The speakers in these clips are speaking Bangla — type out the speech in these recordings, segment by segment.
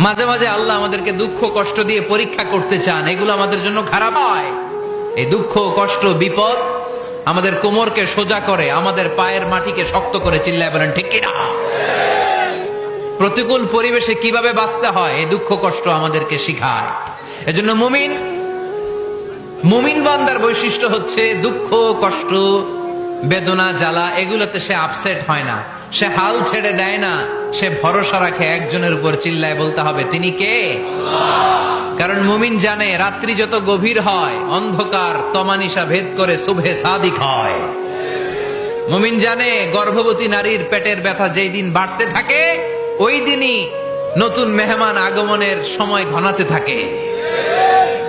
মাঝে মাঝে আল্লাহ আমাদেরকে দুঃখ কষ্ট দিয়ে পরীক্ষা করতে চান, এগুলো আমাদের জন্য খারাপ হয়। এই দুঃখ কষ্ট বিপদ আমাদের কোমরকে সোজা করে, আমাদের পায়ের মাটিকে শক্ত করে। চিল্লায় বলেন ঠিক কিনা? প্রতিকূল পরিবেশে কিভাবে বাঁচতে হয় এই দুঃখ কষ্ট আমাদেরকে শিখায়। এজন্য মুমিন বান্দার বৈশিষ্ট্য হচ্ছে দুঃখ কষ্ট বেদনা জ্বালা এগুলোতে সে আপসেট হয় না, সে হাল ছেড়ে দেয় না, সে ভরসা রাখে একজনের উপর। চিল্লায় বলতে হবে তিনি কে? কারণ মুমিন জানে রাত্রি যত গভীর হয় অন্ধকার তমানিসা ভেদ করে সুবহে সাদিক হয়। মুমিন জানে গর্ভবতী নারীর পেটের ব্যথা যেই দিন বাড়তে থাকে ওই দিনই নতুন মেহমান আগমনের সময় ঘনাতে থাকে।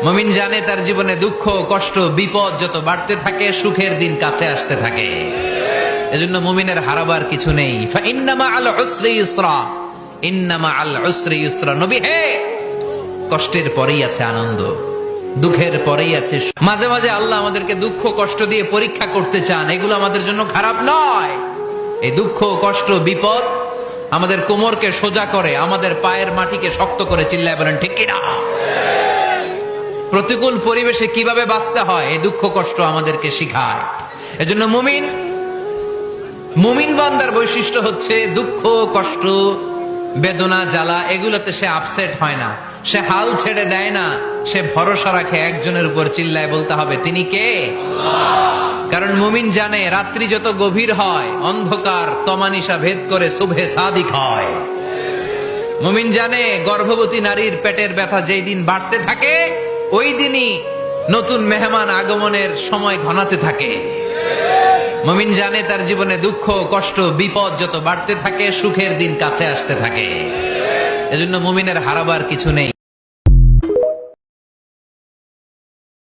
মুমিন জানে তার জীবনে দুঃখ কষ্ট বিপদ যত বাড়তে থাকে সুখের দিন কাছে আসতে থাকে। এজন্য মুমিনের হারাবার কিছু নেই। ফাইন্না মাআল উসরি ইউসরা, ইন্না মাআল উসরি ইউসরা। নবী হে, কষ্টের পরেই আছে আনন্দ, দুঃখের পরেই আছে। মাঝে মাঝে আল্লাহ আমাদেরকে দুঃখ কষ্ট দিয়ে পরীক্ষা করতে চান, এগুলো আমাদের জন্য খারাপ নয়। এই দুঃখ কষ্ট বিপদ আমাদের কোমরকে সোজা করে, আমাদের পায়ের মাটিকে শক্ত করে। চিল্লায় বলেন ঠিক কিনা? প্রতিকূল পরিবেশে কিভাবে বাঁচতে হয় এই দুঃখ কষ্ট আমাদেরকে শিখায়। এজন্য মুমিন বান্দার বৈশিষ্ট্য হচ্ছে দুঃখ কষ্ট বেদনা জ্বালা এগুলোতে সে আপসেট হয় না, সে হাল ছেড়ে দেয় না, সে ভরসা রাখে একজনের উপর। চিল্লায় বলতে হবে তিনি কে? কারণ মুমিন জানে রাত্রি যত গভীর হয় অন্ধকার তমানিসা ভেদ করে সুবহে সাদিক হয়। মুমিন জানে গর্ভবতী নারীর পেটের ব্যথা যেই দিন বাড়তে থাকে ওই দিনই নতুন মেহমান আগমনের সময় ঘনাতে থাকে। মুমিন জানে তার জীবনে দুঃখ কষ্ট বিপদ যত বাড়তে থাকে সুখের দিন কাছে আসতে থাকে। এজন্য মুমিনের হারাবার কিছু নেই।